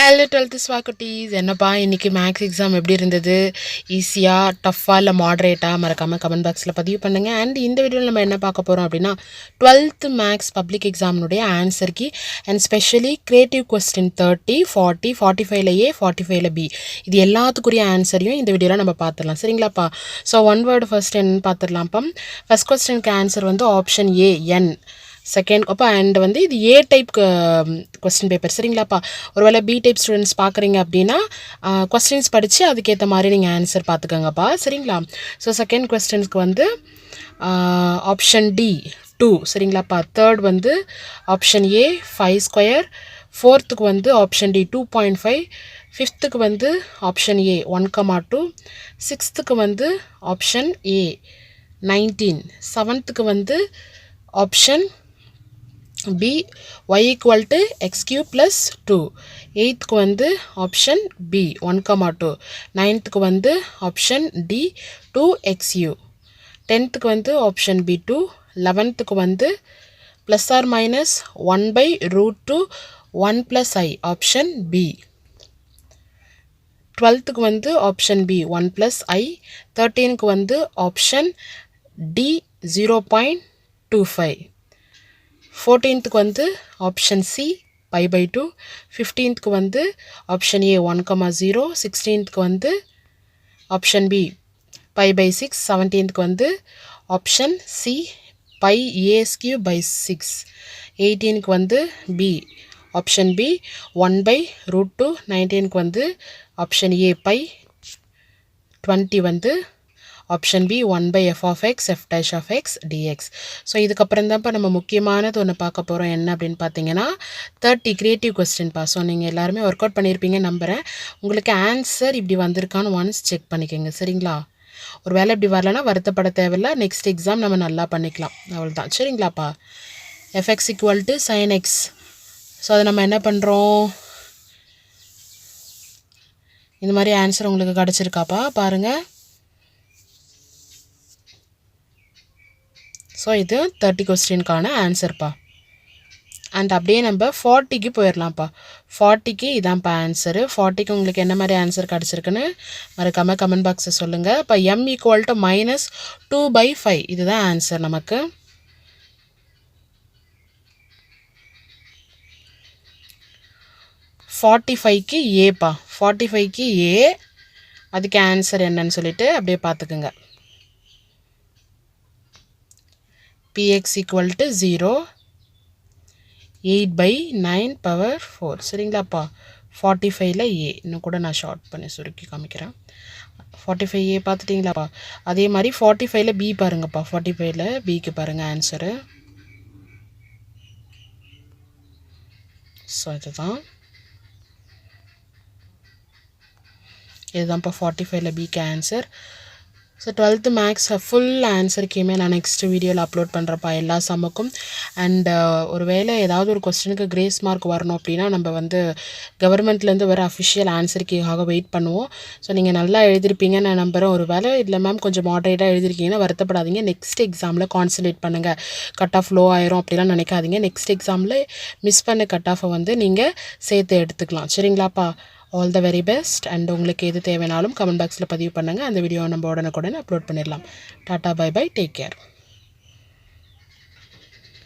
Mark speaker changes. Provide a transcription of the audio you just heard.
Speaker 1: Hello 12th ஸ்வாக்குட்டீஸ், என்னப்பா இன்றைக்கி maths exam எப்படி இருந்தது? ஈஸியாக, டஃப்பாக, இல்லை மாட்ரேட்டாக? மறக்காமல் கமெண்ட் பாக்ஸில் பதிவு பண்ணுங்கள். அண்ட் இந்த வீடியோவில் நம்ம என்ன பார்க்க போகிறோம் அப்படின்னா 12th மேக்ஸ் பப்ளிக் எக்ஸாமினுடைய answer key and specially creative question 30, 40, 45ல A, 45ல B, இது எல்லாத்துக்குரிய ஆன்சரையும் இந்த வீடியோவில் நம்ம பார்த்துடலாம். சரிங்களாப்பா? ஸோ ஒன் வேர்டு ஃபர்ஸ்ட் என்னன்னு பார்த்துடலாம்ப்பா. ஃபஸ்ட் கொஸ்டினுக்கு ஆன்சர் வந்து ஆப்ஷன் ஏ, என். செகண்ட் அப்போ அண்ட் வந்து இது ஏ டைப் கொஸ்டின் பேப்பர். சரிங்களாப்பா? ஒருவேளை பி டைப் ஸ்டூடெண்ட்ஸ் பார்க்குறீங்க அப்படின்னா கொஸ்டின்ஸ் படித்து அதுக்கேற்ற மாதிரி நீங்கள் ஆன்சர் பார்த்துக்கோங்கப்பா. சரிங்களா? ஸோ செகண்ட் கொஸ்டின்ஸ்க்கு வந்து ஆப்ஷன் டி 2. சரிங்களாப்பா? தேர்ட் வந்து ஆப்ஷன் ஏ 5 ஸ்கொயர். ஃபோர்த்துக்கு வந்து ஆப்ஷன் டி 2.5. ஃபிஃப்த்துக்கு வந்து ஆப்ஷன் ஏ 1,2. சிக்ஸ்த்துக்கு வந்து ஆப்ஷன் ஏ 19. செவன்த்துக்கு வந்து option B y equal to x cube plus 2. 8th வந்து ஆப்ஷன் B 1,2. 9th வந்து ஆப்ஷன் D 2xu. 10th வந்து ஆப்ஷன் B 2. 11th வந்து plus or minus 1 by root 2 1 plus I option B. 12th வந்து option B 1 plus I. 13th வந்து option D 0.25. 14th வந்து option C by by 2. 15th வந்து option ஏ 1,0. 16th வந்து option B by by 6. 17th வந்து option C pi S Q by 6. 18th வந்து B option B 1 by root 2. 19th வந்து option A pi. 20 வந்து option B 1 by F of X F dash of X DX. So இதுக்கப்புறம் தான்ப்பா நம்ம முக்கியமானது ஒன்று பார்க்க போகிறோம். என்ன அப்படின்னு பார்த்தீங்கன்னா 30 கிரியேட்டிவ் கொஸ்டின்ப்பா. ஸோ நீங்கள் எல்லாருமே ஒர்க் அவுட் பண்ணியிருப்பீங்க நம்புகிறேன். உங்களுக்கு ஆன்சர் இப்படி வந்திருக்கான்னு ஒன்ஸ் செக் பண்ணிக்கோங்க. சரிங்களா? ஒரு வேளை இப்படி வரலன்னா வருத்தப்பட தேவையில்லை. நெக்ஸ்ட் எக்ஸாம் நம்ம நல்லா பண்ணிக்கலாம். அவ்வளோதான். சரிங்களாப்பா? F x equal to sine x. So அதை நம்ம என்ன பண்ணுறோம்? இந்த மாதிரி ஆன்சர் உங்களுக்கு கிடச்சிருக்காப்பா பாருங்கள். ஸோ இது 30 கொஸ்டினுக்கான ஆன்சர்ப்பா. அண்ட் அப்படியே நம்ம 40க்கு போயிடலாம்ப்பா. 40க்கு இதான்ப்பா ஆன்சரு. 40க்கு உங்களுக்கு என்ன மாதிரி ஆன்சர் கிடச்சிருக்குன்னு மறக்காமல் கமெண்ட் பாக்ஸை சொல்லுங்கள். இப்போ m ஈக்குவல் டு -2/5 இதுதான் ஆன்சர் நமக்கு. -45க்கு ஏப்பா. 45க்கு ஏ. அதுக்கு ஆன்சர் என்னன்னு சொல்லிட்டு அப்படியே பார்த்துக்குங்க. px equal to 0. 8/9 power 4. சரிங்களாப்பா? 45ல ஏ. இன்னும் கூட நான் ஷார்ட் பண்ணி சுருக்கி காமிக்கிறேன். 45 ஏ பார்த்துட்டிங்களாப்பா? அதே மாதிரி 45ல பி பாருங்கப்பா. 45ல பிக்கு பாருங்கள் ஆன்சரு. ஸோ இதுதான்ப்பா 45ல பிக்கு answer. So 12th maths full ஆன்சருக்குமே நான் நெக்ஸ்ட் வீடியோவில் அப்லோட் பண்ணுறப்பா எல்லா சம்முக்கும். அண்ட் ஒரு வேளை ஏதாவது ஒரு கொஸ்டினுக்கு கிரேஸ் மார்க் வரணும் அப்படின்னா நம்ம வந்து கவர்மெண்ட்லேருந்து வர அஃபிஷியல் ஆன்சருக்காக வெயிட் பண்ணுவோம். ஸோ நீங்கள் நல்லா எழுதிருப்பீங்கன்னு நான் நம்புகிறேன். ஒரு வேளை இல்லை மேம் கொஞ்சம் மாடரேட்டாக எழுதிருக்கீங்கன்னா வருத்தப்படாதீங்க. நெக்ஸ்ட் எக்ஸாமில் கான்சன்ட்ரேட் பண்ணுங்கள். கட் ஆஃப் லோ ஆயிரும் அப்படிலாம் நினைக்காதீங்க. நெக்ஸ்ட் எக்ஸாமில் மிஸ் பண்ண கட் ஆஃபை வந்து நீங்கள் சேர்த்து எடுத்துக்கலாம். சரிங்களாப்பா? All the very best. And உங்களுக்கு எது தேவைனாலும் கமெண்ட் பாக்ஸில் பதிவு பண்ணுங்கள். அந்த வீடியோ நம்ம உடனுக்குடனே அப்லோட் பண்ணிடலாம். Tata, bye bye, take care.